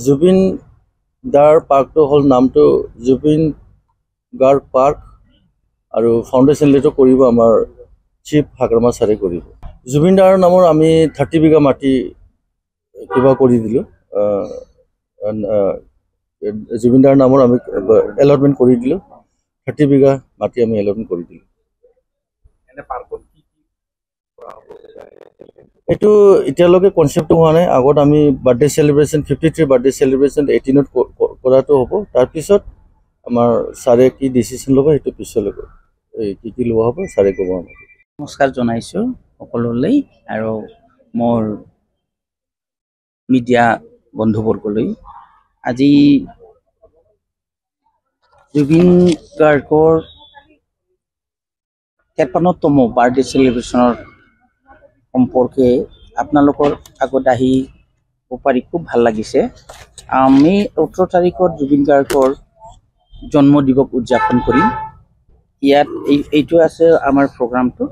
জুবিন দাৰ পাৰ্কটো হ'ল নামটো জুবিন গাৰ্গ পাৰ্ক আৰু ফাউণ্ডেশ্যন লিটো কৰিব আমাৰ চিফ হাগ্ৰামা ছাৰে কৰিব। জুবিন দাৰ নামৰ আমি 30 বিঘা মাটি কিবা কৰি দিলোঁ। জুবিন দাৰ নামৰ আমি এলটমেণ্ট কৰি দিলোঁ। 30 বিঘা মাটি আমি এলটমেণ্ট কৰি দিলোঁ। এইটো এতিয়ালৈকে কনচেপ্টটো হোৱা নাই। আগত আমি বাৰ্থডে চেলিব্ৰেশ্যন 53 বাৰ্থডে চেলিব্ৰেশ্যন 18ত কৰাটো হ'ব। তাৰপিছত আমাৰ ছাৰে কি ডিচিশ্যন ল'ব সেইটো পিছলৈকে কি লোৱা হ'ব ছাৰে ক'ব আমাক। নমস্কাৰ জনাইছোঁ সকলোলৈ আৰু মোৰ মিডিয়া বন্ধুবৰ্গলৈ। আজি জুবিন গাৰ্গৰ 53তম বাৰ্থডে চেলিব্ৰেশ্যনৰ সম্পৰ্কে আপোনালোকৰ আগত আহিব পাৰি খুব ভাল লাগিছে। আমি 18 তাৰিখত জুবিন গাৰ্গৰ জন্ম দিৱস উদযাপন কৰিম। ইয়াত এইটো আছে আমাৰ প্ৰগ্ৰামটো।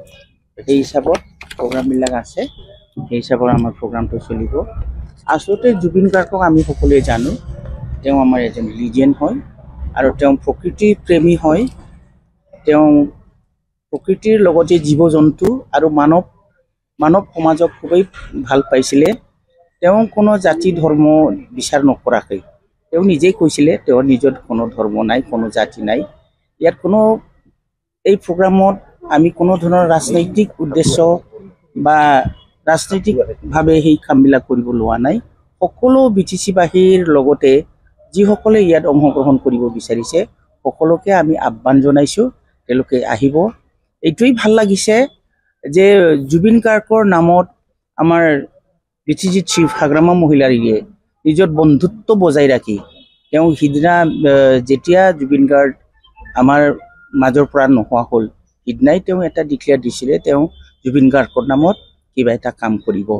সেই হিচাপত প্ৰগ্ৰামবিলাক আছে, সেই হিচাপত আমাৰ প্ৰগ্ৰামটো চলিব। আচলতে জুবিন গাৰ্গক আমি সকলোৱে জানো, তেওঁ আমাৰ এজন লিজেণ্ড হয় আৰু তেওঁ প্ৰকৃতিৰ প্ৰেমী হয়। তেওঁ প্ৰকৃতিৰ লগতে জীৱ জন্তু আৰু মানৱ সমাজক খুবেই ভাল পাইছিলে। তেওঁ কোনো জাতি ধৰ্ম বিচাৰ নকৰাকৈ তেওঁ নিজেই কৈছিলে তেওঁৰ নিজৰ কোনো ধৰ্ম নাই, কোনো জাতি নাই। ইয়াত কোনো এই প্ৰগ্ৰামত আমি কোনো ধৰণৰ ৰাজনৈতিক উদ্দেশ্য বা ৰাজনৈতিকভাৱে সেই কামবিলাক কৰিব লোৱা নাই। সকলো BTC-বাসীৰ লগতে যিসকলে ইয়াত অংশগ্ৰহণ কৰিব বিচাৰিছে সকলোকে আমি আহ্বান জনাইছোঁ, তেওঁলোকে আহিব। এইটোৱেই ভাল লাগিছে যে জুবিন গাৰ্গৰ নামত আমাৰ BTC চিফ হাগ্ৰামা মহিলাৰীয়ে নিজৰ বন্ধুত্ব বজাই ৰাখি তেওঁ সিদিনা যেতিয়া জুবিন গাৰ্গ আমাৰ মাজৰ পৰা নোহোৱা হ'ল, সিদিনাই তেওঁ এটা ডিক্লেয়াৰ দিছিলে তেওঁ জুবিন গাৰ্গৰ নামত কিবা এটা কাম কৰিব।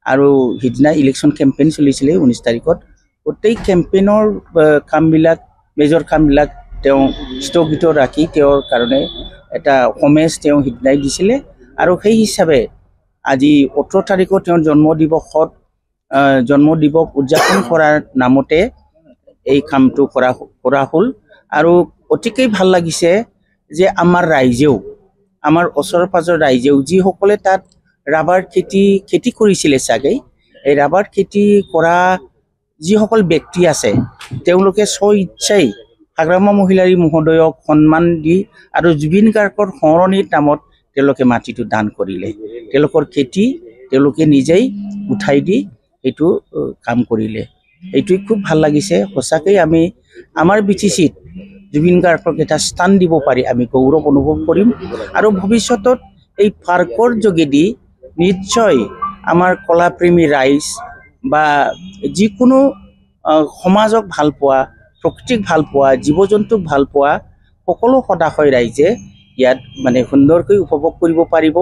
আৰু সিদিনা ইলেকশ্যন কেম্পেইন চলিছিলে 19 তাৰিখত। গোটেই কেম্পেইনৰ কামবিলাক মেজৰ কামবিলাক তেওঁ স্থগিত ৰাখি তেওঁৰ কাৰণে এটা হোমেজ তেওঁ সিদিনাই দিছিলে। আৰু সেই হিচাপে আজি 18 তাৰিখত তেওঁৰ জন্ম দিৱস উদযাপন কৰাৰ নামতে এই কামটো কৰা হ'ল। আৰু অতিকেই ভাল লাগিছে যে আমাৰ ৰাইজেও, আমাৰ ওচৰৰ পাজৰ ৰাইজেও যিসকলে তাত ৰাবাৰ খেতি কৰিছিলে চাগে, এই ৰাবাৰ খেতি কৰা যিসকল ব্যক্তি আছে তেওঁলোকে স্ব-ইচ্ছাই হাগ্ৰামা মহিলাৰী মহোদয়ক সন্মান দি আৰু জুবিন গাৰ্গৰ সোঁৱৰণিৰ নামত তেওঁলোকে মাটিটো দান কৰিলে। তেওঁলোকৰ খেতি তেওঁলোকে নিজেই উঠাই দি এইটো কাম কৰিলে। এইটোৱে খুব ভাল লাগিছে। সঁচাকৈ আমি আমাৰ BTCত জুবিন গাৰ্গক এটা স্থান দিব পাৰি আমি গৌৰৱ অনুভৱ কৰিম। আৰু ভৱিষ্যতত এই পাৰ্কৰ যোগেদি নিশ্চয় আমাৰ কলাপ্ৰেমী ৰাইজ বা যিকোনো সমাজক ভাল পোৱা, প্ৰকৃতিক ভাল পোৱা, জীৱ জন্তুক ভাল পোৱা সকলো সদাশয় ৰাইজে ইয়াত মানে সুন্দৰকৈ উপভোগ কৰিব পাৰিব।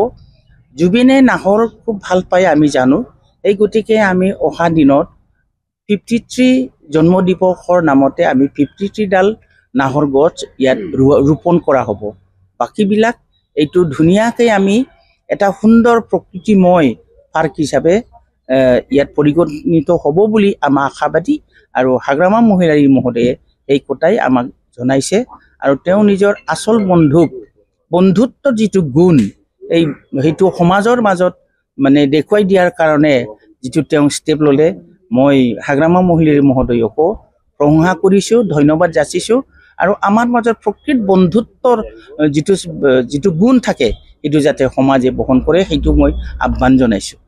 জুবিনে নাহৰ খুব ভাল পায় আমি জানো। এই গতিকে আমি অহা দিনত 53 জন্ম দিৱসৰ নামতে আমি 53ডাল নাহৰ গছ ইয়াত ৰোপণ কৰা হ'ব। বাকীবিলাক এইটো ধুনীয়াকৈ আমি এটা সুন্দৰ প্ৰকৃতিময় পাৰ্ক হিচাপে ইয়াত পৰিগণিত হ'ব বুলি আমাৰ আশাবাদী। আৰু হাগ্ৰামা মহিলাৰী মহোদয়ে এই কথাই আমাক জনাইছে। আৰু তেওঁ নিজৰ আচল বন্ধুত্বৰ যিটো গুণ সেইটো সমাজৰ মাজত মানে দেখুৱাই দিয়াৰ কাৰণে যিটো তেওঁ ষ্টেপ ল'লে, মই হাগ্ৰামা মহিলাৰী মহোদয়কো প্ৰশংসা কৰিছোঁ, ধন্যবাদ যাচিছোঁ। আৰু আমাৰ মাজত প্ৰকৃত বন্ধুত্বৰ যিটো গুণ থাকে সেইটো যাতে সমাজে বহন কৰে সেইটো মই আহ্বান জনাইছোঁ।